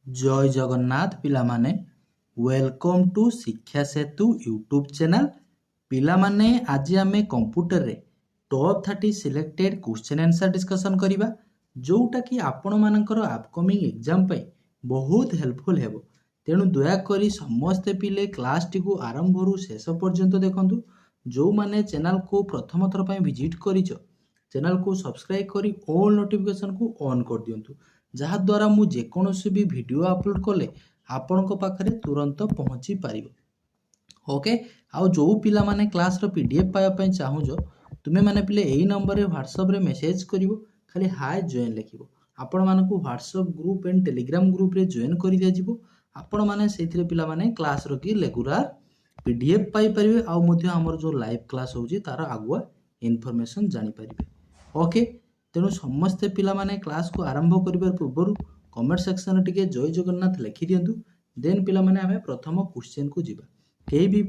जय जगन्नाथ पिला माने वेलकम टू शिक्षा सेतु यूट्यूब चैनल पिला माने आज आमे कंप्यूटर रे top 30 selected question answer discussion करिबा जोटा कि आपण मानकर अपकमिंग एग्जाम पई बहुत हेल्पफुल हेबो। तेणु दया करी समस्त पिले क्लास टी को आरंभ रु शेष पर्यंत देखंतु। जो माने चैनल को प्रथम थर पई विजिट करिचो चैनल को सब्सक्राइब करी ऑल नोटिफिकेशन को ऑन कर दियंतु, जहा द्वारा मु जेकोसी भी वीडियो अपलोड कले आपण पाखे तुरंत पहुँची पार। ओके आउ जो पिला माने क्लास रो पीडीएफ पाया चाहूँ तुमे माने पिले यही नंबर रे व्हाट्सएप रे मेसेज करिवो, खाली हाय जॉइन लिखिवो। आपण मानकु WhatsApp group and Telegram group रे जॉइन करि दिया जिवो। आपण माने सेथिरे पिला माने क्लास रो की रेगुलर पीडीएफ पाई परिबे आउ मध्ये हमर जो लाइव क्लास होउची तार आगुआ इन्फॉर्मेशन जानि परिबे। ओके तेणु समस्ते पिला माने क्लास को आरंभ करिबार पूर्व कमेंट सेक्शन रे टिके जय जगन्नाथ लिखि दियंतु। देन पिला माने हमें प्रथम क्वेश्चन को जिबा। केही भी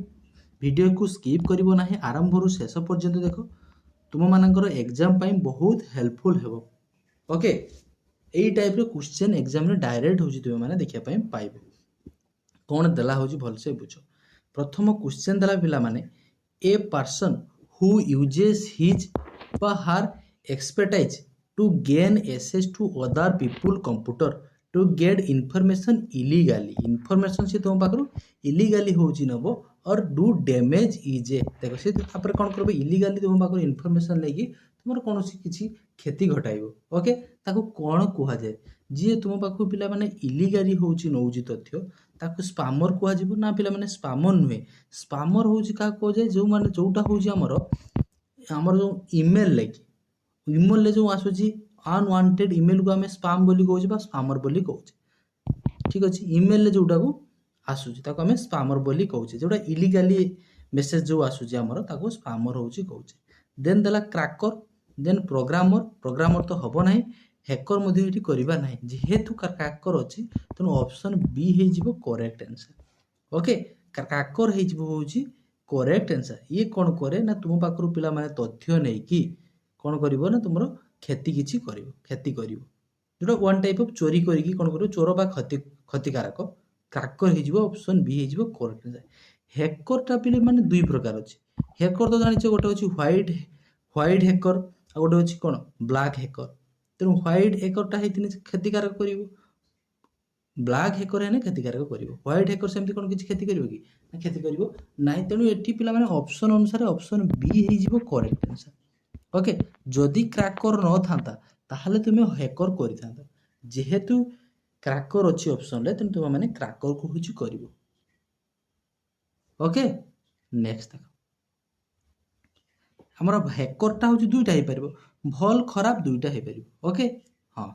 वीडियो को स्किप करिवो नाही, आरंभ रु शेष पर्यंत देखो, तुम मानकर एग्जाम पाई बहुत हेल्पफुल हेबो। ओके एई टाइप रो क्वेश्चन एग्जाम रे डायरेक्ट होची तुम माने देखिया पाई पाइबो। कोन देला होची भल से बुझो। प्रथम क्वेश्चन देला पिला माने a person who uses his or her expertise to gain access to other people computer to get information illegally। information से तुम पाखरु illegally होची नबो और do damage is a देखो से तापर कोन करबे illegally तुम पाखरु information लेगी तुमर कोनोसी किछि क्षति घटाइबो। ओके ताको कोन कुहा जाय जे तुम पाखरु पिला माने illegally होची नौजी तथ्य ताको स्पैमर कुहा जिवो ना। पिला माने स्पैमर नुहे, स्पैमर होची का को जाय जो माने जोटा होची हमर जो ईमेल लेकी ईमेल ले जो आसुची अनवांटेड ईमेल को हमें स्पैम बोली कहउची बा स्पैमर बोली कहउची। ठीक अछि ईमेल ले जोटा को आसुची ताको हमें स्पैमर बोली कहउची। जोटा इलीगली मेसेज जो आसुची हमर ताको स्पैमर होउची कहउची। देन देला क्रैकर, देन प्रोग्रामर, प्रोग्रामर तो हबो नाही, हैकर मध्ये एठी करिबा नाही जेहेतु क्रैकर अछि तनो ऑप्शन बी हे जिवो करेक्ट आंसर। ओके क्रैकर हे जिवो होउची करेक्ट आंसर। ये कौन करे ना तुम पाखरु पिला माने तथ्य नै कि कौन करिवो ना तुमरो क्षति किछि करिवो, क्षति करिवो जोटा वन टाइप ऑफ चोरी करी कि कौन करिवो चोर बा क्षतिकारक। क्रैकर हे जिवो ऑप्शन बी हे जिवो करेक्ट आंसर। हैकर टा पिले माने दुई प्रकार अछि। हैकर तो जानिछो गोटे अछि व्हाइट हैकर आ गोटे अछि कोन ब्लैक हैकर। तेनु व्हाइट हैकर टा हेतिने क्षतिकारक करिवो, ब्लैक हैकर हेने क्षतिकारक करिवो। व्हाइट हैकर सेमति कोन किछि क्षति करिवो कि ना क्षति करिवो नाही। तेणु एठी पिला माने ऑप्शन अनुसार ऑप्शन बी हे जिवो करेक्ट आंसर। ओके जदि क्रैकर न थांता ताहले तुमे हैकर करि थांता, जेहेतु क्रैकर अछि ऑप्शन ले तेणु तुम माने क्रैकर को होछि करिवो। ओके नेक्स्ट देखो हमरा हैकर टा होछि दुईटा हे परिवो, भल खराब दुईटा हे परिवो। ओके हां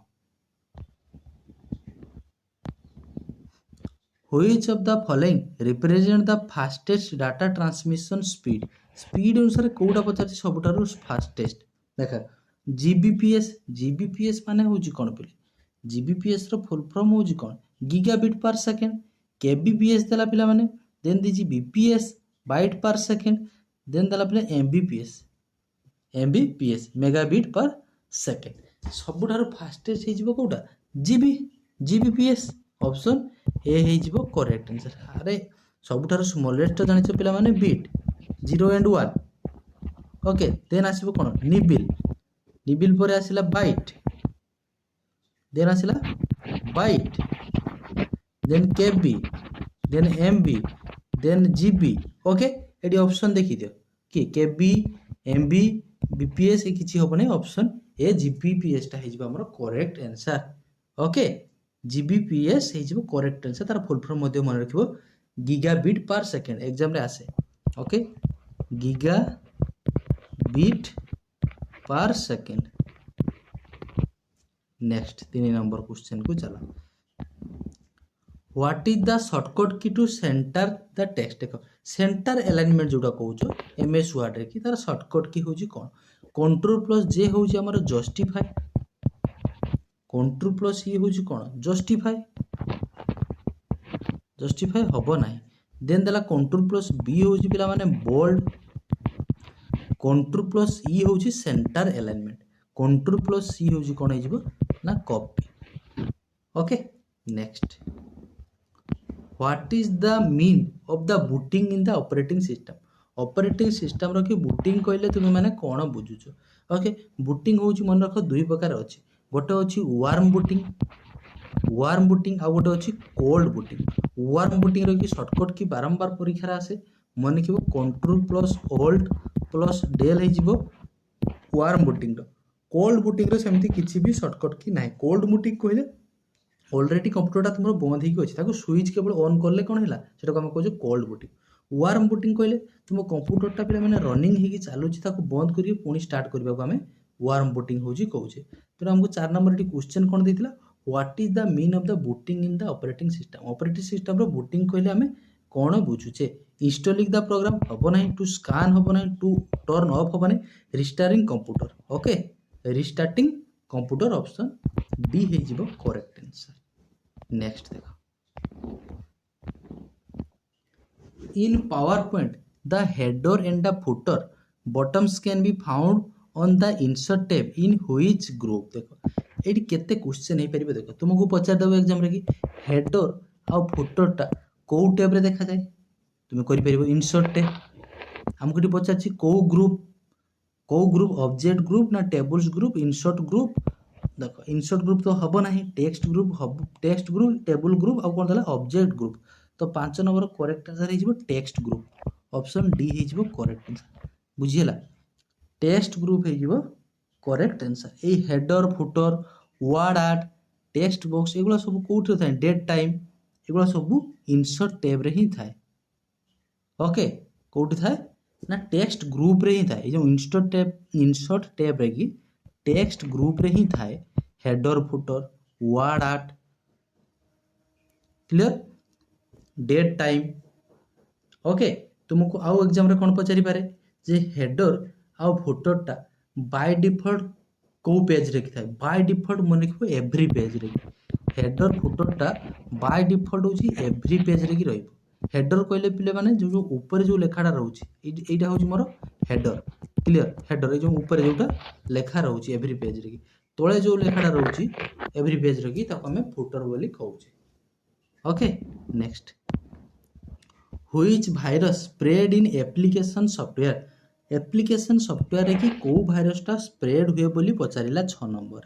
Which of the following represent the fastest data transmission speed? Speed अनुसार कोउटा पचार सबुठारु फास्टेस्ट देखा जीबीपीएस। जीबीपीएस माने होची कोन पिले जीबीपीएस रो फुल फॉर्म होची कोन गीगाबिट पर सेकंड। केबीपीएस देला पिला माने देन दिजी BPS byte per second. Then देला पिले एमबीपीएस मेगाबिट पर सेकंड। सबुठारु फास्टेस्ट हे जिवो कोउटा जीबीपीएस ऑप्शन ए हे जिवो करेक्ट आंसर। अरे सबुठारु स्मॉलेस्ट जानिछो पिला माने बिट 0 एंड 1। ओके देन आसीबो कोन निबिल, निबिल परे आसिला बाइट, देन आसिला byte, then KB, then MB, then GB. Okay एडी ऑप्शन देखि दियो कि केबी एमबी बीपीएस ए किछि होबो नै, ऑप्शन ए जीबीपीएस टा हे जिवो हमर करेक्ट आंसर। ओके जीबीपीएस हे जिवो करेक्ट आंसर। तार फुल फॉर्म मध्ये मन रखिबो गीगाबिट पर सेकंड एग्जाम रे आसे। Okay gigabit per second. Next 3 number question को चला। व्हाट इज द शॉर्टकट की टू सेंटर द टेक्स्ट। देखो सेंटर अलाइनमेंट जोटा कहउछो एमएस वर्ड रे कि तार शॉर्टकट की होची कोन कंट्रोल प्लस जे होची हमर जस्टिफाई। कंट्रोल प्लस ये होची कोन जस्टिफाई, जस्टिफाई हबो नाही। देन देला कंट्रोल प्लस बी होची पिला माने बोल्ड। कंट्रोल प्लस ई होची centre alignment. Control plus C होची कोन हे जिवो ना copy. Okay next what is the mean of the booting in the operating system रो कि बूटिंग कहले तुम मैंने कौन बुझुछ ओके बूटिंग होची मन रख दुई प्रकार अछि गोटे अछि वार्म बुटिंग आ गोटे अछि कोल्ड बुटिंग वार्म बुटिंग रो कि शॉर्टकट की बारंबार परीक्षा रे आसे मन लिखिबो control plus alt plus del हे जिवो वार्म बुटिंग रो कोल्ड बुटिंग रो सेमती किछि भी शॉर्टकट की नाही कोल्ड बुटिंग कहले ऑलरेडी कंप्यूटरटा तुम बंद होगी अच्छे ताको स्विच केवल ऑन कले कौन है सेटा आम कहे कोल्ड बुटिंग वार्म बुटिंग कहले तुम कंप्यूटरटा पे मैंने रनिंग होगी चलुची बंद करिए पुणी स्टार्ट करने को आम वार्म बुटिंग हूँ कौचे तेणु आमको 4 नंबर ये क्वेश्चन कौन देता what is the mean of the booting in the operating system रो बूटिंग कहले आम कौन बुझुचे इंस्टॉलिंग द प्रोग्राम हम ना टू स्कान हम ना टू टर्न ऑफ हम ना restarting computer okay restarting computer option D हो करेक्ट आंसर नेक्स्ट देखो in PowerPoint the header and the footer bottoms can be found on the insert tab in which group देखो eighty केते question हे परिबे देखो तुमको पचार देबो एग्जाम रे कि हेडर आ फुटर टा को टैब रे देखा जाय तुम करि परिबो इंसर्ट टैब हमको टी पचार छी को ग्रुप ऑब्जेक्ट ग्रुप ना टेबल्स ग्रुप इंसर्ट ग्रुप देखो इंसर्ट ग्रुप तो हबो नाही टेक्स्ट ग्रुप टेबल ग्रुप आ कोन दला ऑब्जेक्ट ग्रुप तो 5 नंबर करेक्ट आंसर हो टेक्स्ट ग्रुप ऑप्शन डी हो करेक्ट आंसर बुझीला टेक्स्ट ग्रुप हो करेक्ट आंसर ए header footer word art text box एगुला सब कोठी थाए डेट टाइम एगुला सब इंसर्ट टैब रे ही थाए ओके कोठी थाए ना टेक्स्ट ग्रुप रे ही थाए जो इंसर्ट टैब रे की टेक्स्ट ग्रुप रे ही थाए header footer word art clear date time okay तुमको आउ एग्जाम रे कौन पचारि पारे जे हेडर आउ फुटरटा बाय डिफॉल्ट को पेज रे थाए बाय डिफॉल्ट मन लिखो एवरी पेज रे हेडर फुटरटा बाय डिफॉल्ट होची एवरी पेज रे की रहइबो हेडर कहले पिले माने जो ऊपर जो लेखाटा रहउची एटा होची मोर हेडर क्लियर हेडर जो ऊपर जोटा लेखा रहउची एवरी पेज रे की तळे जो लेखाटा रहउची एवरी पेज रे की ताको हमें फुटर बोली कहउची okay next which virus spread in application software रे कि को भाइरसटा स्प्रेड हुए बोली पचारिला 6 नंबर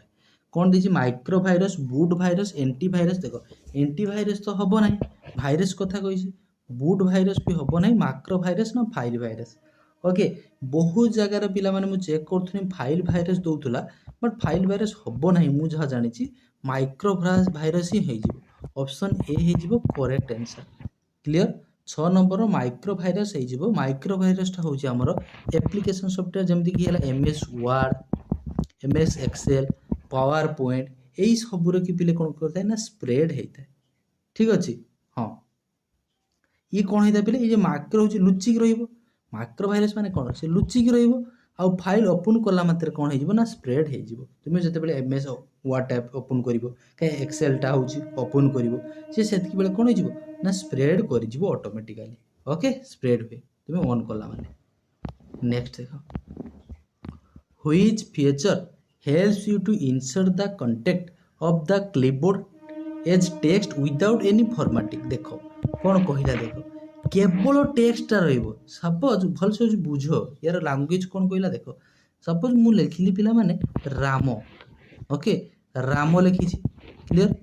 कौन दीजिए micro virus boot virus anti virus देखो एंटी भाइरस तो हम ना भाइरस कथा कही बूट भाइरस भी हम ना माइक्रो भाइरस ना फाइल भाइरस ओके बहुत जगार पिला माने मु चेक करथुनी फाइल भाइरस दउथुला बट फाइल भाइरस हम ना मु जहा जानिछि माइक्रो भाइरस ही हे जिवो ऑप्शन ए हे जिवो correct answer clear 6 number micro virus हो माइक्रो भाइरसटा हूँ आमर एप्लिकेशन सॉफ्टवेयर जमती कि MS Word MS Excel PowerPoint यही सबूर कि पिले कौन करता है ना स्प्रेड होता है ठीक अच्छे हाँ ये कौन होता है पिले ये माइक्रो हूँ लुचिक माइक्रो भाइरस माने कौन से लुचिक आउ फाइल ओपन कला मात्र कौन हो ना स्प्रेड हो तुम जो एमएस वर्ड टैब ओपन कर कहीं एक्सेलटा हूँ ओपन कर कौन हो ना स्प्रेड कर ऑटोमेटिकली ओके स्प्रेड हुए तुम ऑन कला माने नेक्स्ट देखो which feature helps you to insert the content of the clipboard as text without any formatting देखो कौन कहला देखो केवल टेक्सटा रहिबो सपोज भल से बुझ यार लैंग्वेज कौन कहला देखो सपोज मु लिखिली पिला माने राम ओके राम लिखी क्लियर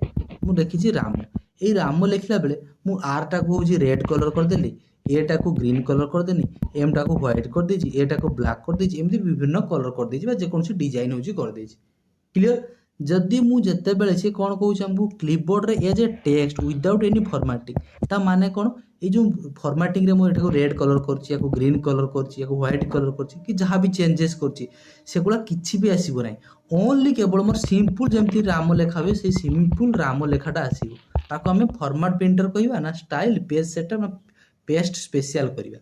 मु लिखी राम ये राम लिखला बेले मु आर टा को हूँ रेड कलर करदेली एटा को ग्रीन कलर करदेनी एम टा को व्हाइट कर देछि एटा को ब्लैक कर देछि एमती विभिन्न कलर कर देछि बा जे कोनसी डिजाइन होछि कर देछि क्लियर जदि मु जते बेले से कोन कहूछ हमकु क्लिपबोर्ड रे as a text without any formatting ता माने कोन ए जो फॉर्मेटिंग रे मु एटा को रेड कलर करछि या को ग्रीन कलर करछि या को व्हाइट कलर करछि कि जहां भी चेंजेस करछि सेगुला किछि भी आसीबो नै ओनली केवल मोर सिंपल जेमती राम लेखा हुए से सिंपल राम लेखाटा आसीबो ताको हमें फॉर्मेट प्रिंटर कहबा ना स्टाइल पेज सेटअप ना पेस्ट स्पेशल करबा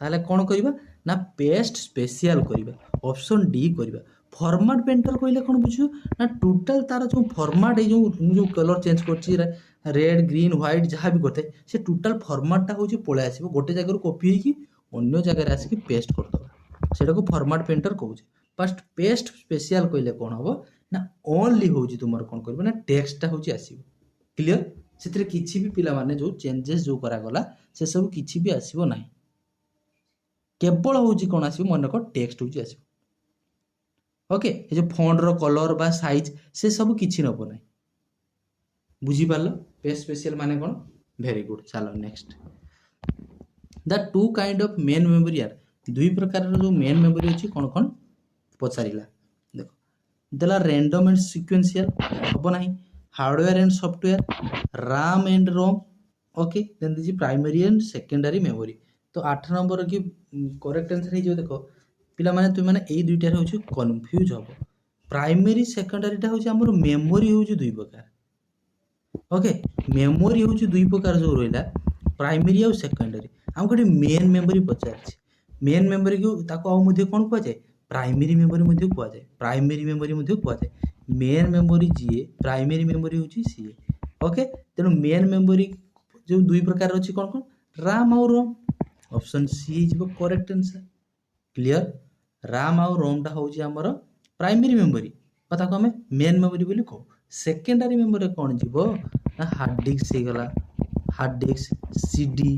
ताले कोन करबा ना पेस्ट स्पेशल करबा ऑप्शन डी करबा फॉर्मेट पेंटर कहले कोन बुझियो ना टोटल तार जो फॉर्मेट ए जो कलर चेंज करछि रेड ग्रीन व्हाइट जहाँ भी करते से टोटल फॉर्मेटटा हूँ पलै आसो गोटे जगह कॉपी होगी अन्य जगह आसिक पेस्ट करदे सेटा को फॉर्मेट पेंटर कहूँ फर्स्ट पेस्ट स्पेशल कहले कौन हम ना ओनली हूँ तुम कौन कर ना टेक्सटा हूँ आसो क्लियर ସେଥିରେ କିଛି ବି ପିଲାମାନେ ଯେଉଁ ଚେଞ୍ଜେସ୍ ଯେଉଁ କରାଗଲା ସେସବୁ କିଛି ବି ଆସିବ ନାହିଁ। କେବଳ ହେଉଛି କ'ଣ ଆସିବ ମନେ ରଖ ଟେକ୍ସଟ ହେଉଛି ଆସିବ। ଓକେ, ଏ ଯେଉଁ ଫଣ୍ଟର କଲର୍ ବା ସାଇଜ୍ ସେସବୁ କିଛି ନେବ ନାହିଁ। ବୁଝିପାରିଲ? ପେଜ୍ ସ୍ପେସିଆଲ ମାନେ କ'ଣ? Very good. ଚାଲ next. The two kind of main memory are, ଦୁଇ ପ୍ରକାରର ଯେଉଁ ମେନ୍ ମେମୋରି ଅଛି କ'ଣ କ'ଣ ପଚାରିଲା। ଦେଖ ଦେଲା ରେଣ୍ଡମ୍ ଆଣ୍ଡ ସିକ୍ୱେନ୍ସିଆଲ, ହେବ ନାହିଁ। Hardware and software, RAM and ROM. Okay, then ଦେଇଛି ପ୍ରାଇମେରୀ ଆଣ୍ଡ ସେକେଣ୍ଡାରୀ ମେମୋରି। ତ 8 ନମ୍ବର କି କରେକ୍ଟ ଆନ୍ସର ହେଇଯିବ। ଦେଖ ପିଲାମାନେ ତୁମେ ଏଇ ଦୁଇଟାରେ ହେଉଛି କନଫ୍ୟୁଜ ହେବ। ପ୍ରାଇମେରୀ ସେକେଣ୍ଡାରୀଟା ହେଉଛି ଆମର ମେମୋରି ହେଉଛି ଦୁଇ ପ୍ରକାର। ଓକେ, ମେମୋରି ହେଉଛି ଦୁଇ ପ୍ରକାର ଯେଉଁ ରହିଲା ପ୍ରାଇମେରୀ ଆଉ ସେକେଣ୍ଡାରୀ। ଆମକୁ ଏଠି ମେନ୍ ମେମୋରି ପଚାରିଛି। ମେନ୍ ମେମୋରିକୁ ତାକୁ ଆଉ ମଧ୍ୟ କ'ଣ କୁହାଯାଏ? ପ୍ରାଇମେରୀ ମେମୋରି ମଧ୍ୟ କୁହାଯାଏ। ପ୍ରାଇମେରୀ ମେମୋରି ମଧ୍ୟ କୁହାଯାଏ। ମେନ୍ ମେମୋରି ଯିଏ, ପ୍ରାଇମେରୀ ମେମୋରି ହେଉଛି ସିଏ। ଓକେ, ତେଣୁ ମେନ୍ ମେମୋରି ଯେଉଁ ଦୁଇ ପ୍ରକାର ଅଛି କ'ଣ କ'ଣ? ରାମ୍ ଆଉ ରୋମ୍। ଅପସନ୍ ସି ହେଇଯିବ କରେକ୍ଟ ଆନ୍ସର। କ୍ଲିୟର? ରାମ୍ ଆଉ ରୋମ୍ଟା ହେଉଛି ଆମର ପ୍ରାଇମେରୀ ମେମୋରି ବା ତାକୁ ଆମେ ମେନ୍ ମେମୋରି ବୋଲି କହୁ। ସେକେଣ୍ଡାରୀ ମେମୋରି କ'ଣ ଯିବ ନା ହାର୍ଡ ଡିସ୍କ ହେଇଗଲା। ହାର୍ଡ ଡିସ୍କ, ସିଡି,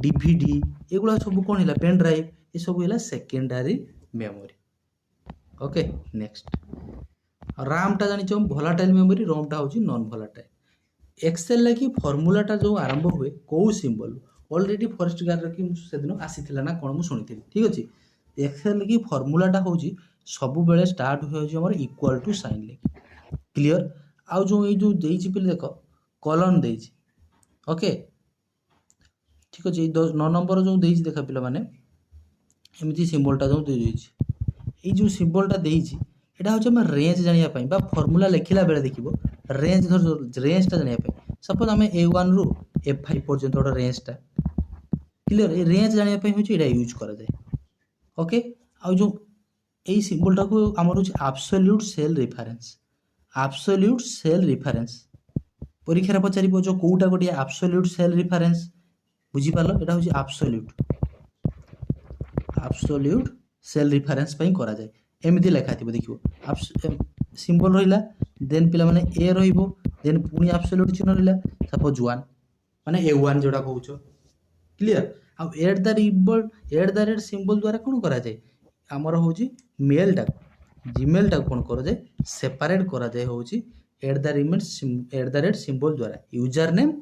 ডিভিডি এগুলা ସବୁ କ'ଣ ହେଲା? ପେନ୍ ଡ୍ରାଇଭ୍, ଏସବୁ ହେଲା ସେକେଣ୍ଡାରୀ ମେମୋରି। Okay, next. ରାମ୍ଟା ଜାଣିଛ ଭଲାଟାଇଲ୍ ମେମୋରି, ରୋମ୍ଟା ହେଉଛି ନନ୍ ଭଲାଟାଇଲ୍। ଏକ୍ସେଲ୍ ଲାଗି ଫର୍ମୁଲାଟା ଯେଉଁ ଆରମ୍ଭ ହୁଏ କେଉଁ ସିମ୍ବଲ? ଅଲରେଡ଼ି ଫରେଷ୍ଟ ଗାର୍ଡର କି ସେଦିନ ଆସିଥିଲା ନା କ'ଣ ମୁଁ ଶୁଣିଥିଲି। ଠିକ୍ ଅଛି, ଏକ୍ସେଲ୍ ଲାଗି ଫର୍ମୁଲାଟା ହେଉଛି ସବୁବେଳେ ଷ୍ଟାର୍ଟ ହେଉଛି ଆମର ଇକ୍ୱାଲ୍ ଟୁ ସାଇନ୍ ଲାଗି। କ୍ଲିୟର? ଆଉ ଯେଉଁ ଏଇ ଯେଉଁ ଦେଇଛି ପିଲେ ଦେଖ କଲନ୍ ଦେଇଛି। ଓକେ, ঠিক ଅଛି। 9 ନମ୍ବର ଯେଉଁ ଦେଇଛି ଦେଖ ପିଲାମାନେ ଏମିତି ସିମ୍ବଲଟା ଯେଉଁ ଦେଇଛି, ଏଇ ଯେଉଁ ସିମ୍ବଲଟା ଦେଇଛି এটা ହେଉଛି ଆମେ ରେଞ୍ଜ ଜାଣିବା ପାଇଁ ବା ଫର୍ମୁଲା ଲେଖିଲା ବେଳେ ଦେଖିବ ରେଞ୍ଜଟା ଜାଣିବା ପାଇଁ। ସପୋଜ ଆମେ A1ରୁ A5 ପର୍ଯ୍ୟନ୍ତ ଗୋଟେ ରେଞ୍ଜଟା କ୍ଲିୟର, এই ରେଞ୍ଜ ଜାଣିବା ପାଇଁ ହେଉଛି ଏଇଟା ୟୁଜ୍ କରାଯାଏ। ଓକେ, ଆଉ ଯେଉଁ এই ସିମ୍ବଲଟାକୁ ଆମର ହେଉଛି absolute cell reference. Absolute cell reference ପରୀକ୍ଷାରେ ପଚାରିବ ଯେଉଁ କେଉଁଟା ଗୋଟିଏ ଆବସଲ୍ୟୁଟ୍ ସେଲ୍ ରେଫରେନ୍ସ। ବୁଝିପାରିଲ? এটা ହେଉଛି ଆବସଲ୍ୟୁଟ୍ ସେଲ୍ ରେଫରେନ୍ସ ପାଇଁ କରାଯାଏ। ଏମିତି ଲେଖା ଥିବ ଦେଖିବ, ସିମ୍ବଲ ରହିଲା, ଦେନ୍ ପିଲାମାନେ ଏ ରହିବ, ଦେନ୍ ପୁଣି ଆବସଲ୍ୟୁଟ୍ ଚିହ୍ନ ରହିଲା, ସପୋଜ 1 ମାନେ A1 ଯେଉଁଟା କହୁଛ। କ୍ଲିୟର? ଆଉ ଏଟ୍ ଦ ରେଟ୍ ସିମ୍ବଲ ଦ୍ୱାରା କ'ଣ କରାଯାଏ? ଆମର ହେଉଛି ମେଲ୍ଟାକୁ ଜିମେଲ୍ଟାକୁ କ'ଣ କରାଯାଏ? ସେପାରେଟ୍ କରାଯାଏ ହେଉଛି ଏଟ୍ ଦ ରେଟ୍ ସିମ୍ବଲ ଦ୍ୱାରା। ୟୁଜର ନେମ୍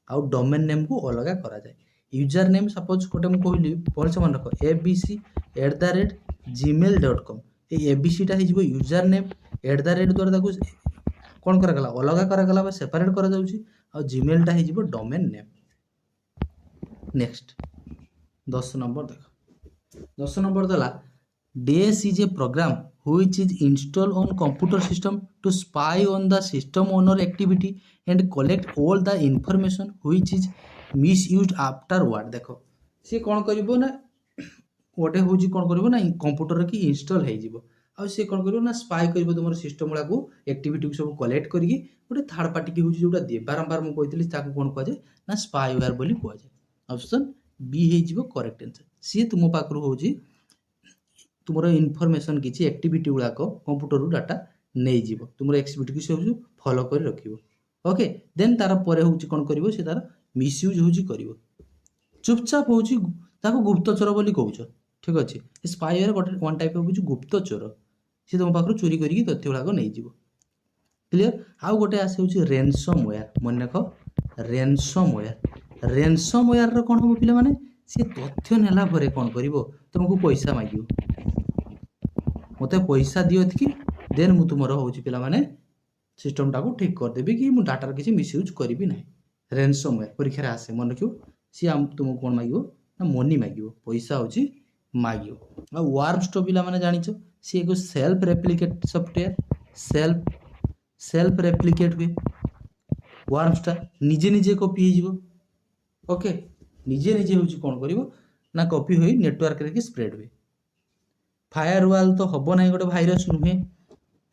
ଆଉ ଡୋମେନ୍ ନେମ୍କୁ ଅଲଗା କରାଯାଏ। ୟୁଜର ନେମ୍ ସପୋଜ ଗୋଟେ ମୁଁ କହିଲି, ଭଲସେ ମନେ ରଖ abc@gmail.com। এই ABCଟା ହେଇଯିବ user name, at the rate ଦ୍ୱାରା ତାକୁ କ'ଣ କରାଗଲା? ଅଲଗା କରାଗଲା ବା ସେପାରେଟ୍ କରାଯାଉଛି। ଆଉ ଜିମେଲ୍ଟା ହେଇଯିବ ଡୋମେନ୍ ନେମ୍। ନେକ୍ସଟ 10 ନମ୍ବର ଦେଖ। 10 ନମ୍ବର ଦେଲା DAS is a program which is installed on computer system to spy on the system owner activity and collect all the information which is misused afterward। ଦେଖ ସିଏ କ'ଣ କରିବ ନା ଗୋଟେ ହେଉଛି କ'ଣ କରିବ ନା କମ୍ପ୍ୟୁଟରରେ କି ଇନଷ୍ଟଲ୍ ହେଇଯିବ। ଆଉ ସିଏ କ'ଣ କରିବ ନା ସ୍ପାଏ କରିବ ତୁମର ସିଷ୍ଟମ୍ ଗୁଡ଼ାକୁ, ଆକ୍ଟିଭିଟିକୁ ସବୁ କଲେକ୍ଟ କରିକି ଗୋଟେ ଥାର୍ଡ ପାର୍ଟିକି ହେଉଛି ଯେଉଁଟା ଦିଏ। ବାରମ୍ବାର ମୁଁ କହିଥିଲି ତାକୁ କ'ଣ କୁହାଯାଏ ନା ସ୍ପାଇୱେୟାର ବୋଲି କୁହାଯାଏ। ଅପସନ୍ ବି ହେଇଯିବ କରେକ୍ଟ ଆନ୍ସର। ସିଏ ତୁମ ପାଖରୁ ହେଉଛି ତୁମର ଇନଫର୍ମେସନ୍ କିଛି ଆକ୍ଟିଭିଟି ଗୁଡ଼ାକ କମ୍ପ୍ୟୁଟରରୁ ଡାଟା ନେଇଯିବ, ତୁମର ଆକ୍ଟିଭିଟିକୁ ସେ ହେଉଛି ଫଲୋ କରି ରଖିବ। ଓକେ, ଦେନ୍ ତାର ପରେ ହେଉଛି କ'ଣ କରିବ? ସେ ତାର ମିସୟୁଜ୍ ହେଉଛି କରିବ। ଚୁପଚାପ ହେଉଛି ତାକୁ ଗୁପ୍ତଚର ବୋଲି କହୁଛ। ଠିକ୍ ଅଛି, ସ୍ପାଇୱେୟାର ଗୋଟେ ୱାନ୍ ଟାଇପ୍ ଅଫ୍ ହେଉଛି ଗୁପ୍ତଚର। ସେ ତୁମ ପାଖରୁ ଚୋରି କରିକି ତଥ୍ୟ ଗୁଡ଼ାକ ନେଇଯିବ। କ୍ଲିୟର? ଆଉ ଗୋଟେ ଆସେ ହେଉଛି ରେନ୍ସମ୍ ୱେୟାର। ମନେ ରଖ ରେନ୍ସମ୍ ୱେୟାର। ରେନ୍ସମ୍ ୱେୟାରର କ'ଣ ହେବ ପିଲାମାନେ? ସେ ତଥ୍ୟ ନେଲା ପରେ କ'ଣ କରିବ? ତୁମକୁ ପଇସା ମାଗିବ, ମୋତେ ପଇସା ଦିଅ ଏତିକି, ଦେନ୍ ମୁଁ ତୁମର ହେଉଛି ପିଲାମାନେ ସିଷ୍ଟମ୍ଟାକୁ ଠିକ୍ କରିଦେବି କି ମୁଁ ଡାଟାର କିଛି ମିସୟୁଜ୍ କରିବି ନାହିଁ। ରେନ୍ସମ୍ ୱେୟାର ପରୀକ୍ଷାରେ ଆସେ, ମନେ ରଖିବ। ସିଏ ତୁମକୁ କ'ଣ ମାଗିବ ନା ମନି ମାଗିବ, ପଇସା ହେଉଛି ମାଗିବ। ଆଉ ୱାର୍ମଷ୍ଟ ପିଲାମାନେ ଜାଣିଛ ସିଏ ଏକ self replicate software. Self replicate ହୁଏ ୱାର୍ମସଟା, ନିଜେ ନିଜେ କପି ହେଇଯିବ। ଓକେ, ନିଜେ ନିଜେ ହେଉଛି କ'ଣ କରିବ ନା କପି ହୋଇ ନେଟୱାର୍କରେ କି ସ୍ପ୍ରେଡ୍ ହୁଏ। ଫାୟାରୱାଲ୍ ତ ହେବ ନାହିଁ, ଗୋଟେ ଭାଇରସ୍ ନୁହେଁ।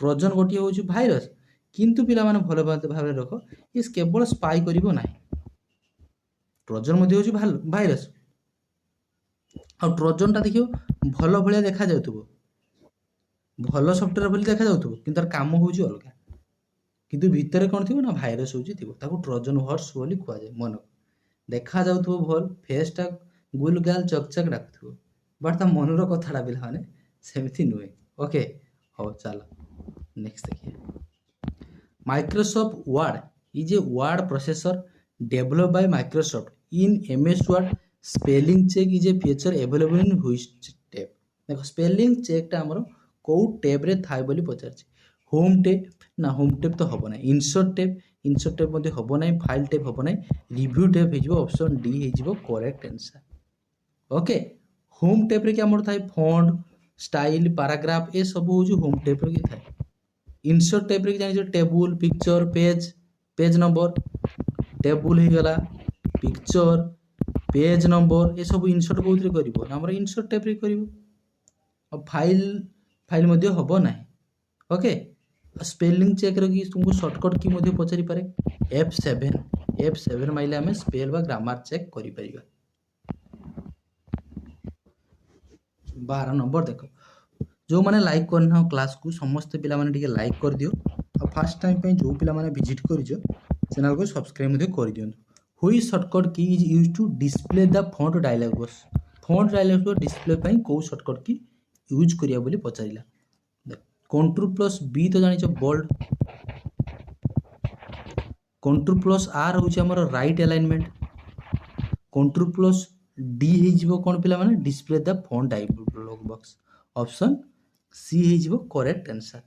ଟ୍ରୋଜନ୍ ଗୋଟିଏ ହେଉଛି ଭାଇରସ୍, କିନ୍ତୁ ପିଲାମାନେ ଭଲ ଭାବରେ ରଖ, ଇଏ କେବଳ ସ୍ପାଇ କରିବ ନାହିଁ। ଟ୍ରୋଜନ୍ ମଧ୍ୟ ହେଉଛି ଭାଇରସ୍। ଆଉ ଟ୍ରୋଜନ୍ଟା ଦେଖିବ ଭଲ ଭଳିଆ ଦେଖାଯାଉଥିବ, ଭଲ ସଫ୍ଟୱେୟାର ଭଳି ଦେଖାଯାଉଥିବ, କିନ୍ତୁ ତାର କାମ ହେଉଛି ଅଲଗା। କିନ୍ତୁ ଭିତରେ କ'ଣ ଥିବ ନା ଭାଇରସ୍ ହେଉଛି ଥିବ, ତାକୁ ଟ୍ରୋଜନ୍ ହର୍ସ ବୋଲି କୁହାଯାଏ। ମନେ ଦେଖାଯାଉଥିବ ଭଲ, ଫେସ୍ଟା ଗୁଲ ଗାଲ ଚକଚକ ଡାକୁଥିବ, ବଟ୍ ତା ମନର କଥାଟା ପିଲାମାନେ ସେମିତି ନୁହେଁ। ଓକେ, ହଉ ଚାଲ ନେକ୍ସଟ ଦେଖିବା। Microsoft Word is a word processor developed by Microsoft in MS Word. Spelling check is a feature available in which tab? देखो स्पेलिंग चेकटा आमर कौ टैब रे थाए बोली पचारछि। होम टैब ना, होम टैब तो हबो ना। इंसर्ट टैब मध्ये हबो ना। फाइल टैब हबो ना। रिव्यू टैब हे जिवो, ऑप्शन डी हे जिवो correct answer. Okay, home tab रे कि आमर थाए फॉन्ट, स्टाइल, पैराग्राफ ए सब हो जो होम टैब रे कि थाए। इंसर्ट टैब रे कि जानि table, picture, page number, table हो गला, पिक्चर, पेज नंबर, ये सब इंसर्ट कोथरे करिवो ना, हमर इंसर्ट टैब रे करिवो। और फाइल मध्ये हबो नाही। ओके, स्पेलिंग चेक रे कि तुमको शॉर्टकट की मध्ये पचारि पारे, F7 माइले हमें स्पेल बा ग्रामर चेक करि परिबा। 12 नंबर देखो, जो माने लाइक करना क्लास को समस्त पिला माने ଟିକେ लाइक कर दियो। और फर्स्ट टाइम पे जो पिला माने विजिट करिजो चैनल को सब्सक्राइब मध्ये कर दियो। हुई shortcut key is used to display the font dialog box. Font dialog box display पई को शॉर्टकट की यूज करिया बोली पचारिला। कंट्रोल प्लस बी तो जानि छ बोल्ड, कंट्रोल प्लस आर होची हमर right alignment, control plus D हे जिवो कोन पिला माने display the font dialog box, option C हे जिवो correct answer.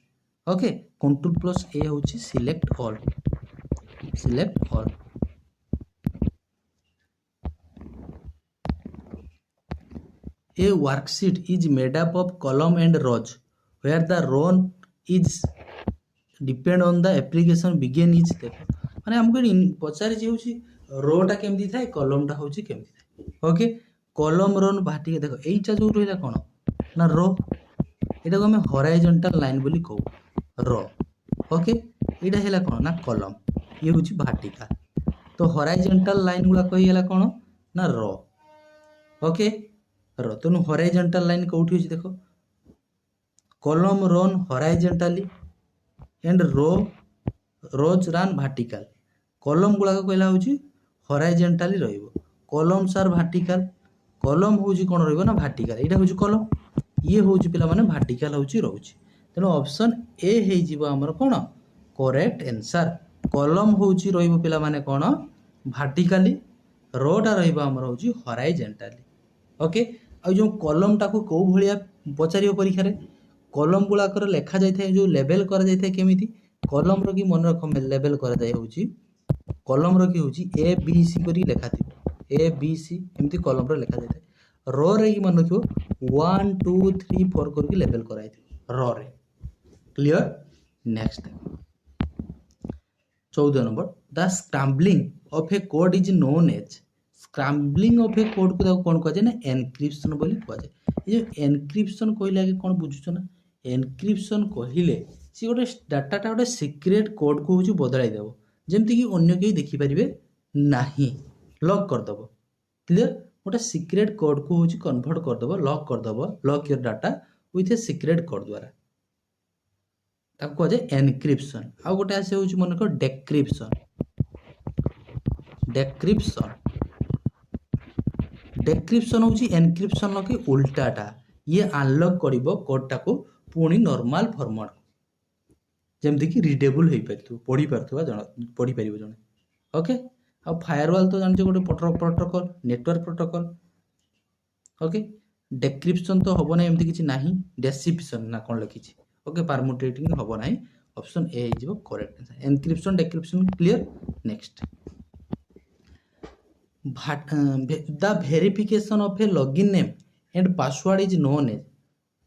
Okay, control plus A होची select all. A worksheet is made up of column and rows where the row is depend on the application begin is। देखो माने हमको पचारि जे होची रोटा केमती थाए, कॉलमटा होची केमती थाए। ओके, कॉलम रो भाटी देखो एइटा जो रहला कोन ना रो, एटा को हमें हॉरिजॉन्टल लाइन बोली कहू रो। ओके, एटा हैला कोन ना कॉलम, ये होची वर्टिकल, तो हॉरिजॉन्टल लाइन गुला कहिला कोन ना रो। ओके, रो तो हॉरिजॉन्टल लाइन कोठी होची देखो, column run horizontally and rows run vertical. Column गुला कहला होची हॉरिजॉन्टली रहइबो, कॉलम्स आर वर्टिकल, कॉलम होची कोन रहइबो ना वर्टिकल, एटा होची कॉलम, ये होची पिला माने वर्टिकल होची रहउची। तेनो ऑप्शन ए हे जिवो हमर कोन करेक्ट आंसर। कॉलम होची रहइबो पिला माने कोन वर्टिकली, रोटा रहइबो हमर होची हॉरिजॉन्टली। ओके, आ जो कॉलम टाको को भलिया पचारियो परीक्षा रे, कॉलम गुला कर लेखा जाय थाए जो लेबल करा जाय थाए केमिति, कॉलम रो की मन रखो लेबल करा जाय होची, कॉलम रो की होची ए बी सी करी लेखा थिबो, ए बी सी एमती कॉलम रो लेखा जाय थाए। रो रे की मन रखिबो 1 2 3 4 करके लेबल कराय थिबो रो रे। Clear? Next 14 number, the scrambling of a code is known as. Scrambling of a code को कौन कह जाए ना एनक्रिप्शन बोली कह जाए। ये एनक्रिप्शन कहले आगे कौन बुझुछ ना, एनक्रिप्शन कहले सी गोटे डाटाटा गोटे सिक्रेट कोड को होची बदलाई देबो, जेमति कि अन्य केही देखि परिबे नाही, लॉक कर दबो। क्लियर? गोटे सिक्रेट कोड को होची कन्वर्ट कर दबो, लॉक कर दबो, lock your data with a secret code द्वारा, ताको कह जाए एनक्रिप्शन। आ गोटे आसे होची मन को डेक्रिप्शन। डेक्रिप्शन होची एनक्रिप्शन लके उल्टाटा, ये अनलॉक करिवो कोडटा को पुणी नॉर्मल फॉर्मेट जेमति कि रीडेबल होई परथु, पढी परथुवा जण पढी परिबो जण। ओके, आ फायरवॉल तो जानछे गोटे प्रोटोकॉल, नेटवर्क प्रोटोकॉल। ओके, डेक्रिप्शन तो हबो ना, एमति किछि नाही, डेसिप्शन ना कोन लखिछि। ओके, परमुटेटिंग हबो नाही, option A is correct answer. Encryption decryption clear. Next, the verification of a login name and password is known as।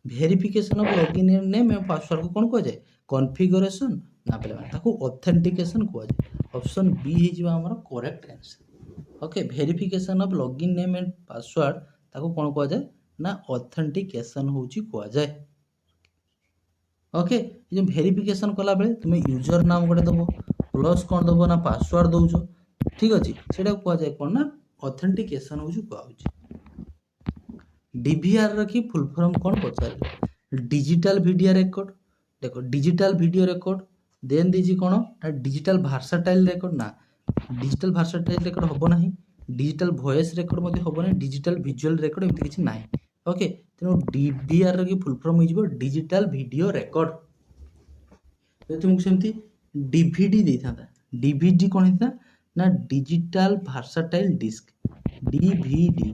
verification of login name and password को कौन कह जाए, कॉन्फ़िगरेशन ना पहले माने ताको ऑथेंटिकेशन कह जाए। ऑप्शन बी हे जिवा हमर correct answer. Okay, verification of log n name and password ताको कौन कह जाए ना ऑथेंटिकेशन होची कह जाए। ओके, ये जो वेरिफिकेशन कला बेले तुम यूजर नाम गोटे दबो, प्लस कौन दबो ना पासवर्ड दउछो, ठीक अछि, सेटा कह जाए कोन ना ऑथेंटिकेशन होची कह होची। डीवीआर रखी फुल फॉर्म कौन पचार, डिजिटल वीडियो रिकॉर्ड। देखो डिजिटल वीडियो रिकॉर्ड देन देजी कौन डिजिटल भार्साटाइल रेकर्ड ना डिजिटल भार्साटाइल रेकर्ड हम ना डिजिटल वॉइस रेकर्ड हम ना डिजिटल विजुअल रेकर्ड एमती किसी ना ओके तेणु डीवीआर की फुल फॉर्म हो डिजिटल वीडियो रेकर्ड तुमको सेमती डीवीडी देता डीवीडी कौन होता ना digital versatile disc DVD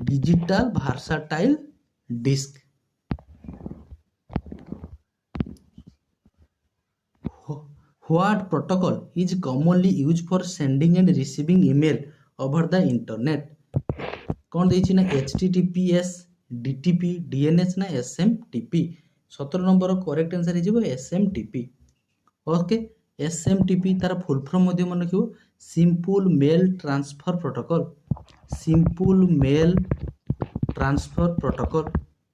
digital versatile disc What protocol is commonly used for sending and receiving email over the internet? कौन देछि ना HTTPS, DTP, DNS ना SMTP 17 नंबर करेक्ट आंसर हो SMTP ओके SMTP तार full form मध्य मन रखिबो simple mail transfer protocol simple mail transfer protocol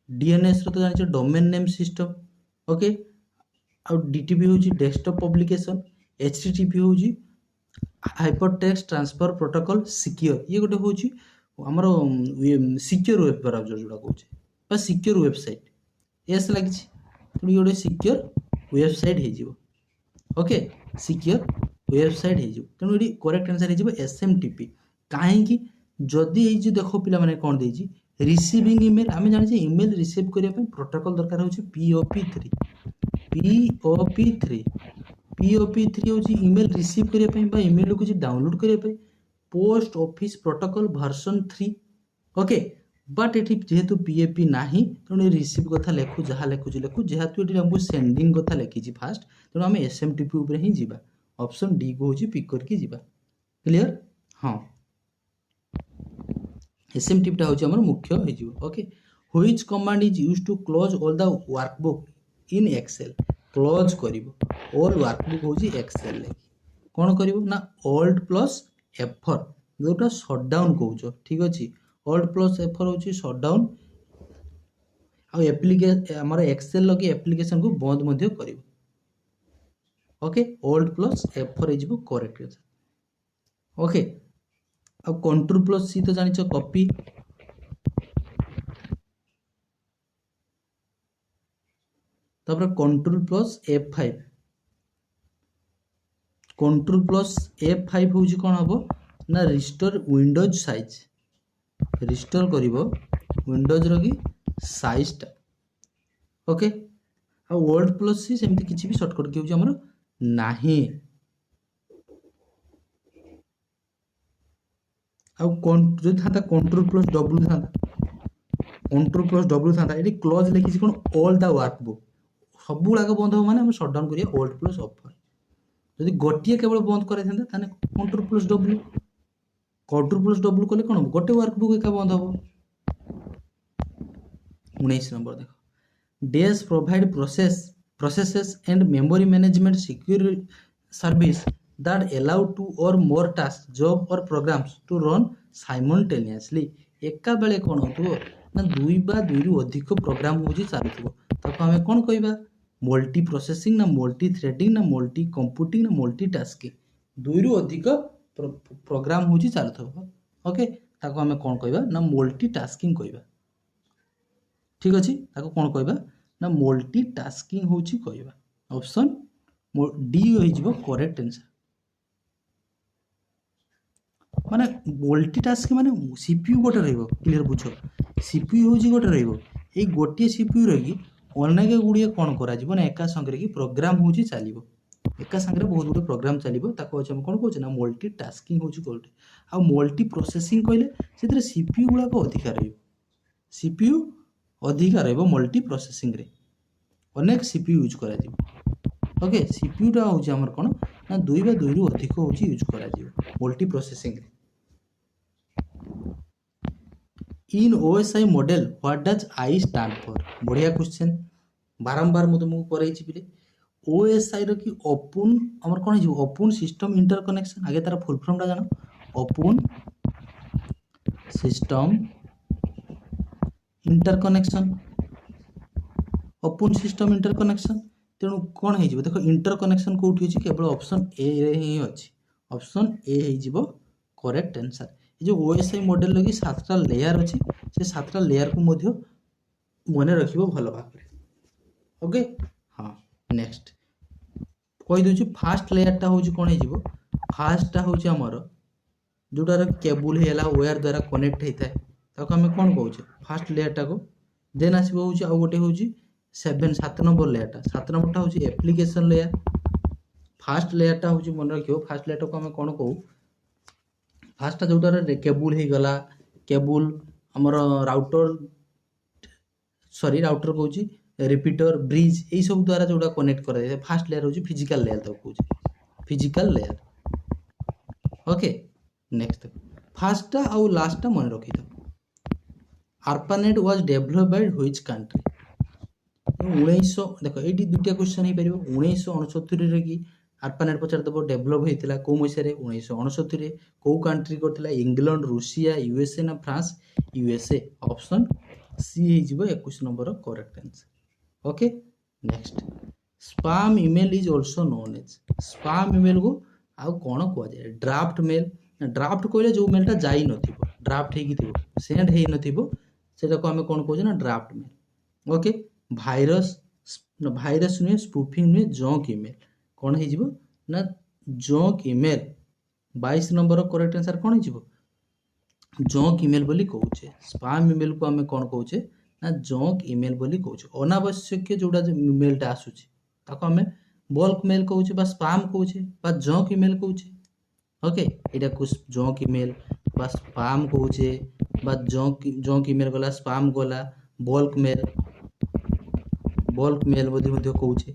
DNS रो तो जानि डोमेन नेम सिस्टम ओके आउ DTP हूँ डेस्कटॉप पब्लिकेशन HTTP हूँ हाइपरटेक्स्ट ट्रांसफर प्रोटोकॉल सिक्योर ये गोटे हूँ आमर सिक्योर वेब ब्राउजर जोड़ा कहे सिक्योर वेबसाइट एस लगी तेणु ये गोटे सिक्योर वेबसाइट हो ओके सिक्योर वेबसाइट हो तेणु ये करेक्ट आंसर हो SMTP कहीं जदि देख पे कौन देती रिसीविंग इमेल आम जाने इमेल रिसीव करने प्रोटोकॉल दरकार हो POP3 POP3 हूँ इमेल रिसीव करने इमेल को डाउनलोड करने post office protocol version 3 okay but ये जेहेतु PAP ना तेणु रिसीव कथा लिखु जहाँ लिखुची लिखु जेहेतु ये आमको सेंडिंग कथा लिखी फास्ट तेणु आम SMTP उपर ही जीवा ऑप्शन डी को हूँ पिक करके जीवा क्लियर हाँ SMTP टा हूँ मुख्य हो okay which command is use to close all the workbook in Excel close करिवो ऑल वर्कबुक होची एक्सेल ले कोन करिवो ना ऑल्ट प्लस F4 जोटा शटडाउन कहउछो ठीक अछि ऑल्ट प्लस F4 होची शटडाउन आ एप्लीकेशन हमर एक्सेल लगे एप्लीकेशन को बंद मध्ये करिवो ओके ऑल्ट प्लस F4 इजबो करेक्ट ओके आ कंट्रोल प्लस सी तो जानिछो कॉपी तापर control plus F5 control plus F5 हूँ कौन हम ना रिस्टोर विंडोज साइज रिस्टोर करिवो विंडोज रो की साइज टा ओके आ वर्ड प्लस सी सेमती किछि भी शॉर्टकट के हमर नाही आ जो था कंट्रोल प्लस W था कंट्रोल प्लस W था ये क्लोज लिखी कौन ऑल द वर्कबुक सब गुड़ाक बंद हो माने हम शटडाउन करिया ऑल्ट प्लस F4 जदि गोटे केवल बंद करे ताने कंट्रोल प्लस W कले कौन गोटे वर्कबुक एका बंद हो 19 नंबर देखो this provide processes and memory management secure service that allow two or more tasks job or programs to run simultaneously एका बेले कौन हो ना दुई बा दुई रु अधिक प्रोग्राम हो चलुव ताको आम कौन कहबा मल्टी प्रोसेसिंग ना मल्टी थ्रेडिंग ना मल्टी कंप्यूटिंग ना मल्टी टास्किंग दुई रु अधिक प्रोग्राम हो चलुव ओके ताको आम कौन कहबा ना मल्टी टास्किंग कहबा ठीक अछि ताको कौन कहबा ना मल्टी टास्किंग होची कहबा ऑप्शन डी हो करेक्ट आंसर माने मल्टीटास्क माने सीपीयू गोटे रहिबो क्लियर बुझो सीपीयू होजी गोटे रहिबो ए गोटे सीपीयू रही अनेक गुड़िए कौन करा जीवो ना एका संगे की प्रोग्राम होजी चलिबो एका संगे बहुत गुड़े प्रोग्राम चलिबो ताको हम कौन कहछ ना मल्टीटास्किंग होजी गोटे आ मल्टी प्रोसेसिंग कहले सेतरे सीपीयू गुला को अधिकार रहिबो सीपीयू अधिकार रहिबो मल्टी प्रोसेसिंग रे अनेक सीपीयू यूज करा जीवो ओके सीपीयू टा होजी हमर कोन ना दुई बा दुई रु अधिक होजी यूज करा जीवो मल्टी प्रोसेसिंग रे इन OSI model what does I stand for बढ़िया क्वेश्चन बारंबार मु तुमको कराई पिले OSI रो की ओपन हमर कोन हो ओपन सिस्टम इंटरकनेक्शन आगे तार फुल फॉर्म टा जानो open system interconnection open system interconnection तेणु कौन हो देखो इंटरकनेक्शन कौटी अच्छी केवल ऑप्शन ए रे ही अच्छी ऑप्शन ए हो करेक्ट आंसर ये जो OSI मॉडल लगी 7टा लेयर अच्छी से 7टा लेयर को मध्य मन रखिबो भल भाव ओके हाँ नेक्स्ट कही दूची फास्ट लेयरटा हूँ कौन हो फास्टा हूँ आमर जोटार केबुल है वायर द्वारा कनेक्ट होता है ताको आम कौन कौचे फास्ट लेयरटा को देन आसो हूँ आउ गोटे हूँ 7 नंबर लेयरटा 7 नंबरटा हूँ एप्लिकेशन लेयर फास्ट लेयरटा हूँ मन रखियो फास्ट लेयरटा को आम कौन कहू फास्टा जोटार केबुल हो गला केबुल आमर राउटर सॉरी राउटर कहूँ रिपीटर ब्रिज यही सब द्वारा जोटा कनेक्ट कर फास्ट लेयर हूँ फिजिकल लेयर तक कहूँ physical layer okay next FASTA आउ लास्टा मन रखी था ARPANET was develop by which country 1900 देखो ये दुटा क्वेश्चन हो पार 1969 कि आर्पानेट पचार देव डेभलप होता कौ मसीह 1969 कौ कंट्री करता इंग्लैंड रूसिया यूएसए ना फ्रांस यूएसए ऑप्शन सी हो 21 number correct answer okay next spam email is also known as spam email को आउ कौन कहुए ड्राफ्ट मेल ड्राफ्ट कहले जो मेलटा जाई नथिबो ड्राफ्ट हो सेंड हो नथिबो सेटा को आमे कौन कहूजे ना draft mail okay virus virus नुहे स्पूफिंग नुहे जंक ईमेल कौन हो ना junk email 22 number correct answer कौन हो जंक ईमेल बोली कहूचे स्पैम ईमेल को आमे कौन कहूचे ना जंक ईमेल बोली कहूचे अनावश्यक जोड़ा मेलटा आसुची ताको आमे बल्क मेल कहूचे बा स्पैम कहूचे बा जंक ईमेल कहूचे ओके एटा को जंक ईमेल बा स्पैम कहूचे बा जंक ईमेल गला स्पैम गला बल्क मेल बोली मध्य कहूचे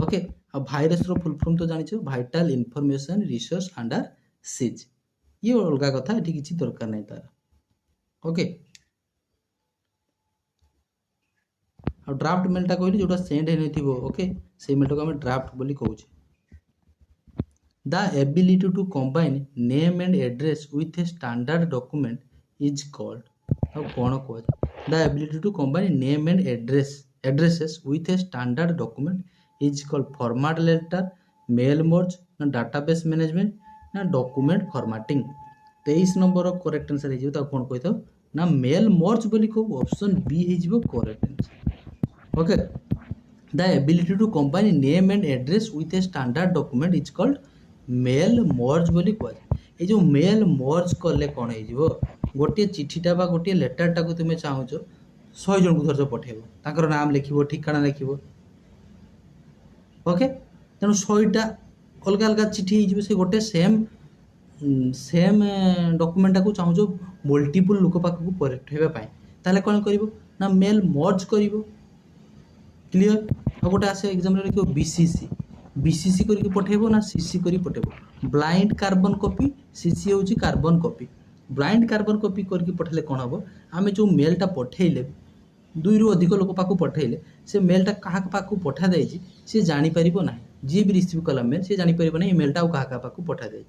ओके आ भाइरस रो फुल फॉर्म तो जानिछो वाइटल इनफॉरमेशन रिसोर्स अंडर सिज ये अलग कथा ये किसी दरकार नहीं तार ओके आ ड्राफ्ट मेलटा कहली जोटा सेंड हो ओके से मेलटा को हम ड्राफ्ट बोली कहूचे the ability to combine name and address with a standard document is called आ कौन कह the ability to combine name and addresses with a standard document is called format letter mail merge ना database management ना document formatting 23 number correct answer हो कौन कही ना mail merge बोली कहू ऑप्शन बी हो correct answer okay the ability to combine name and address with a standard document is called mail merge बोली कहुए ये जो मेल मर्ज कले कौन हो गोटे चिठीटा बा गोटे लेटरटा को तुम्हें चाहूच 100 जन को धरज पठेब ताकर नाम लिखिबो ठिकाना लिखिबो ओके तेणु 100टा अलग अलग चिठी हो से गोटे सेम डॉक्यूमेंटा को चाहूच मल्टीपल लोक पाखक पठेबाई ताले कौन करिवो ना मेल मर्ज करिवो क्लियर आ गोटे आसे एग्जाम रे लिखिबो बीसीसी बीसीसी करके पठेबो ना सीसी करी पठेबो ब्लाइंड कार्बन कॉपी सीसी होची carbon copy blind carbon copy करके पठेले कौन हम आमे जो मेलटा पठेले 2 रु अधिक लोक पाखु पठेले से मेलटा कहा पाखु पठा जाइए सी जानी परिबो ना जी भी रिसीव कला मेल सी जानी परिबो ना मेलटा आ कहा पाखु पठा जाइए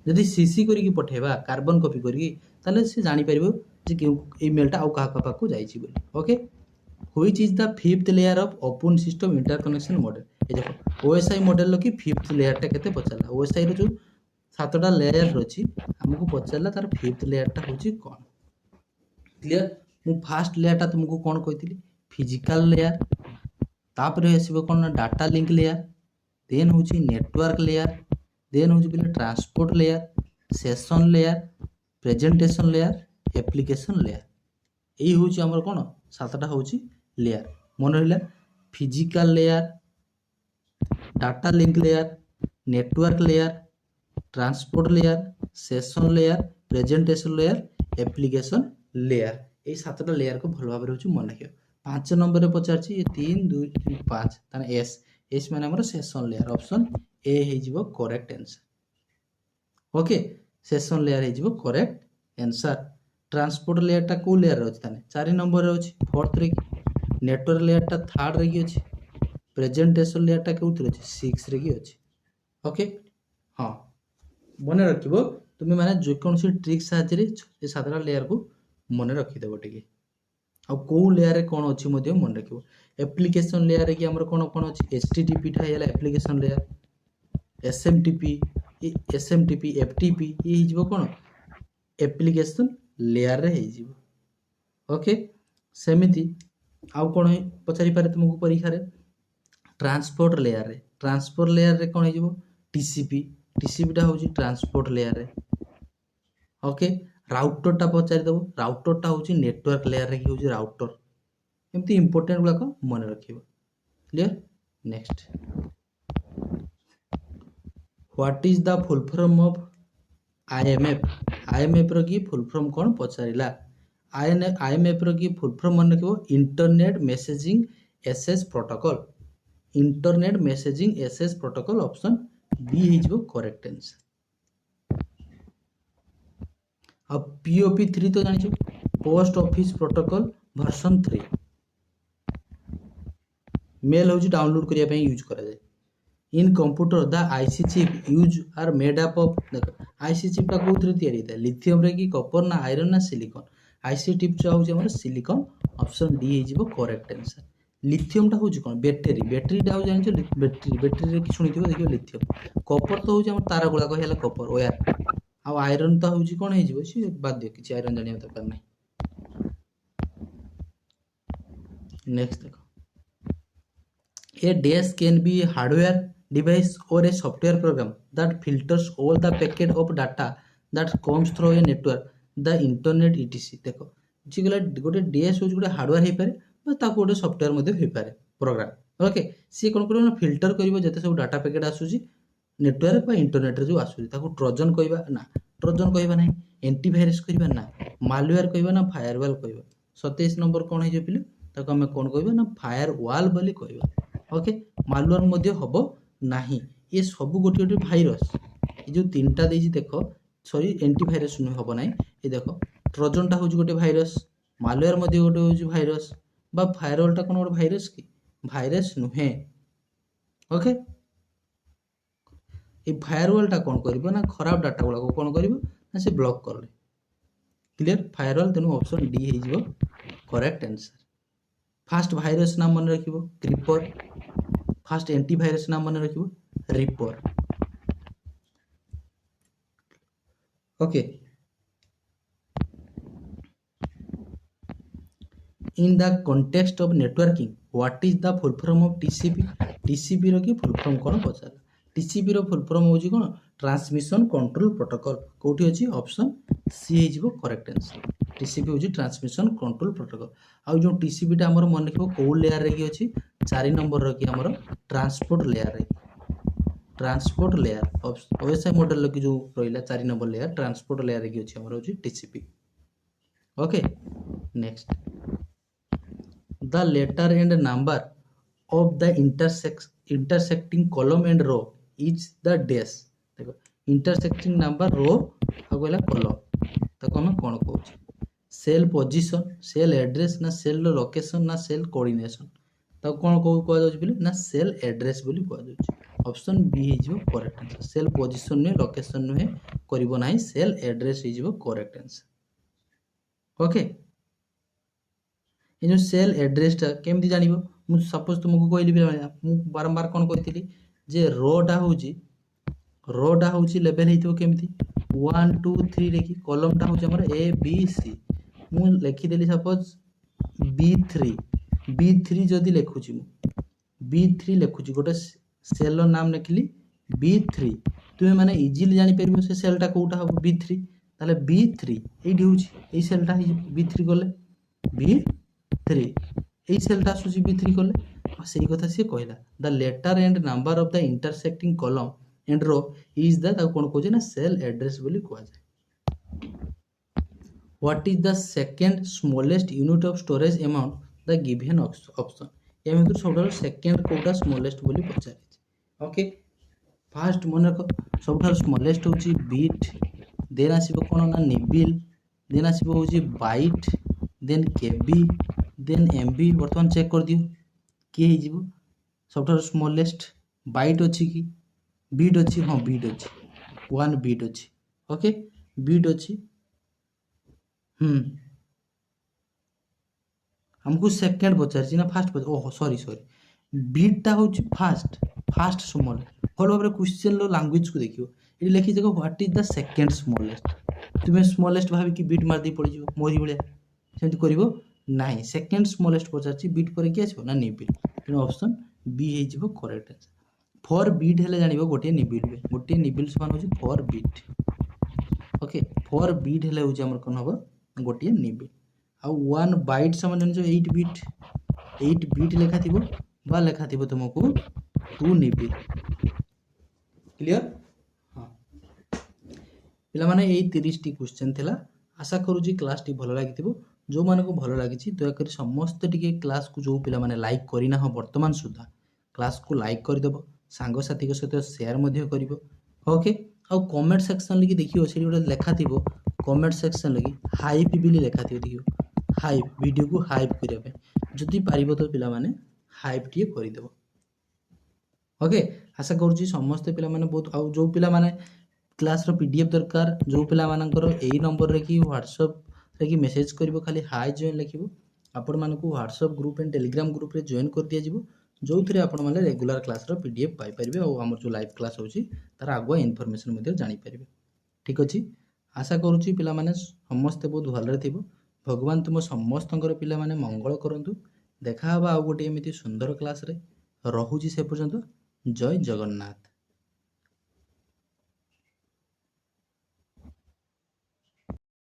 जदि सीसी करके पठेबा कार्बन कॉपी करके ताले से जानी परिबो जे ए मेलटा आ कहा पाखु जाइछि बोली okay which is the fifth layer of open system interconnection model ये देखो ओएसआई मॉडल की फिफ्थ लेयरटा केते पचारला ओएसआई रो जो 7टा लेयर अछि हमको पचारला तार फिफ्थ लेयरटा होची कोन क्लियर मु फर्स्ट लेयरटा तुमको कोन कहितली फिजिकल लेयर तापर आसीबो कोन डाटा लिंक लेयर देन होची नेटवर्क लेयर देन होची बिले transport layer session layer presentation layer application layer एई होची हमर कोन 7टा होची लेयर मन रहिला physical layer data link layer network layer transport layer session layer presentation layer application layer ये 7टा लेयर को भल भाव मन रखियो 5 नंबर पचारछि ये 3 2 5 ताने एस माने हमर सेशन लेयर ऑप्शन ए हेजिबो correct answer okay session layer हेजिबो करेक्ट आंसर ट्रांसपोर्ट लेयर टा को लेयर अछि ताने 4 नंबर रे अछि फोर्थ रे नेटवर्क लेयर टा थर्ड रे अछि प्रेजेंटेशन लेयर टा केउत रे अछि 6 रे अछि ओके हां मन रखिबो तुम माने जो कौन सी ट्रिक साहाय्य रे ये 7टा लेयर को मन रखी देबो टिके आ को लेयर रे कोन अछि मध्य मन रखिबो एप्लीकेशन लेयर रे कि हमर कोन कोन अछि एचटीटीपी ठा हैला एप्लीकेशन लेयर एसएमटीपी एफटीपी ये हिजबो कोन एप्लीकेशन लेयर रे हिजबो ओके सेमिति आउ कोन पचारि पारे तुमको परीक्षा रे ट्रांसपोर्ट ट्रांसपोर्ट लेयर रे कौन हो टीसीपी टीसीपीटा हूँ ट्रांसपोर्ट लेयर रे ओके राउटरटा पचारि देव राउटरटा हूँ नेटवर्क लेयर रे हूँ राउटर एमती इंपोर्टेंट गुड़ाक मन रखिए clear next what is the full form of IMF रो की फुल फॉर्म कौन पचारिला आईएमएफ रो की फुल फॉर्म मन रखिबो internet messaging access protocol internet messaging access protocol option B हिजबो करेक्ट आंसर अब पीओपी 3 तो जानिছো post office protocol version 3 mail हूँ डाउनलोड करने यूज करा in computer the IC chip use are made up of देख आईसी चिपटा कौन या लिथियम रे कि कपर ना आयरन ना सिलिकॉन आईसी चिप जो हूँ सिलिकॉन ऑप्शन डी हो करेक्ट आंसर लिथियमटा हूँ कौन बैटेरी बैटेरीटा हूँ जान बैटेरी शुणी देखिए लिथियम कपर तो हूँ तार गुड़ाक है कपर वायर आउ आयरन तो हूँ कौन हो बाध्य किसी आयरन जाना दरकार नहीं नेक्स्ट देखो A dash can be a hardware device or a software program that filters all the packet of data that comes through a network, the internet etc. देखो जी गला गोटे डीएस हो गोटे हार्डवेयर हो पारे बा ताको गोटे सॉफ्टवेयर मध्ये हो पारे प्रोग्राम ओके सी कोन करियो ना फिल्टर करिवो जते सब डाटा पैकेट आसुची नेटवर्क बा इंटरनेट रे जो आसुची ताको ट्रोजन कहबा ना ट्रोजन कहबा नहीं एंटीवायरस कहबा ना मालवेयर कहबा ना फायरवॉल कहबा 27 नंबर कोन हे जे पिले ताको हमें कोन कहबा ना फायरवॉल बोली कहबा ओके मालवेयर मध्य हबो नाही ये सब गोटे गोटे भाइरस ये जो तीनटा देजी देखो सॉरी एंटीवायरस नु हबो नाही ये देखो ट्रोजनटा हो गोटे भाइरस मालवेयर मध्य गोटे हो भाइरस बा फायरवॉलटा कोन गोटे भाइरस की भाइरस नुहे ओके ये फायरवॉलटा कोन करबो ना खराब डाटा गुला को कोन करबो ना से ब्लॉक करले क्लियर फायरवॉल तेनु ऑप्शन डी हे जिवो करेक्ट आंसर फास्ट भाइरस नाम मन रखिबो क्रीपर फास्ट एंटीवायरस नाम मन रखिबो reaper okay in the context of networking what is the full form of TCP TCP रो की फुल फॉर्म कोन पचार टीसीपी रो फुल फॉर्म होजी कोन ट्रांसमिशन कंट्रोल प्रोटोकॉल कोठी अछि ऑप्शन सी हे जिवो करेक्ट आंसर टीसीपी होजी ट्रांसमिशन कंट्रोल प्रोटोकॉल आ जो टीसीपी टा हमर मन रखिबो को लेयर रे की अछि 4 नंबर रो की हमर ट्रांसपोर्ट लेयर रे ट्रांसपोर्ट लेयर ओएसआई मॉडल की जो रहिला 4 नंबर लेयर ट्रांसपोर्ट लेयर रे की अछि हमर होजी TCP okay next the letter and number of the intersecting column and row is the dash देखो intersecting नंबर रो आ गला कॉलम ताको हम कोन कहू सेल पोजीशन सेल एड्रेस ना सेल लोकेशन ना सेल कोऑर्डिनेशन ताको कोन कहू जाउछ बिले ना सेल एड्रेस बोली कहू जाउछ ऑप्शन बी हे जिवो करेक्ट आंसर सेल पोजीशन ने लोकेशन नुहे करिवो नाही सेल एड्रेस हे जिवो करेक्ट आंसर ओके ये जो सेल एड्रेस टा केमती जानिबो मु सपोज तुमको कहली मु बारंबार कोन करथिली जे रोटा होची लेवल हेतिबो केमती 1 2 3 रेखी कॉलम टा होची हमर ए बी सी मु लिखि देली सपोज B3 जदी लिखुची मु B3 लिखुची गोटे सेल रो नाम लिखली B3 तुमे माने इजीली जानि परबो से सेल टा कोटा हो B3 ताले B3 एडी होची ए सेल टा B3 गले B3 ए सेल टा सुची B3 गले सेही कथा से कहला the letter and number of the intersecting column and row is the कोन कोजे ना सेल एड्रेस बोली कहवा जाय what is the second smallest unit of storage amount the given option या में तो सबटा सेकंड कोटा स्मॉलेस्ट बोली पचारे ओके फर्स्ट मन रखो सबटा स्मॉलेस्ट होची बिट देन आसीबो कोन ना निबिल देन आसीबो होची bite then KB then MB वर्तमान चेक कर दियो के हे जिवो सबटा स्मॉलेस्ट बाइट अछि की बीट अछि हां बीट अछि 1 बीट अछि ओके बीट अछि हमको सेकंड पचार छी ना फास्ट पचार ओहो सॉरी बीट टा होची fast small for over question low language को देखियो ए लिखि देखो what is the second smallest तुमे स्मॉलेस्ट भाबी की बीट मार दी पड़ी जिवो मोरी बळे सेंति करिवो नाही सेकंड स्मॉलेस्ट पचार छी बीट पर के आछो ना निबिल तेनो ऑप्शन बी हे जिवो करेक्ट आंसर फॉर बीट हेले जानिबो गोटे निबिल समान होची four bit okay four bit हेले होची हमर कोन हबो गोटे निबिल आ 1 बाइट समान जनिछो 8 बीट लेखा थिबो बा लेखा थिबो तुमको 2 निबिल क्लियर हां पिला माने एई 30 टी क्वेश्चन थिला आशा करूची क्लास टी भलो लागिथिबो जो माने को भलो लागिछि दया करी समस्त टिके क्लास को जो पिला माने लाइक करिना हो वर्तमान सुधा क्लास को लाइक कर देबो सांग साथी के सहित शेयर मध्ये करिवो ओके आ कमेंट सेक्शन लगी देखियो सेठी गोटे लेखा थिबो कमेंट सेक्शन लगी हाइप बिली लेखा थिबो देखियो हाइप वीडियो को हाइप करिया पे जदि पारिबो तो पिला माने हाइप टिए करि देबो ओके आशा करूची समस्त पिला माने बहुत आ जो पिला माने क्लास रो पीडीएफ दरकार जो पिला मानकर एई नंबर रे की व्हाट्सएप रे की मेसेज करिवो खाली हाय जॉइन लिखिवो आपण मानकु WhatsApp group and Telegram group रे जॉइन कर दिया जिवो जो थरे आपण माने रेगुलर क्लास रो पीडीएफ पाई परिबे और हमर जो लाइव क्लास होची तार आगुआ इन्फॉर्मेशन मध्ये जानि परिबे ठीक अछि आशा करूची पिला माने समस्त बहुत भलरे थिबो भगवान तुम समस्तंकर पिला माने मंगल करंतु देखा हबा आ गोटे एमिति सुंदर क्लास रे रहुची से पर्यंत जय जगन्नाथ।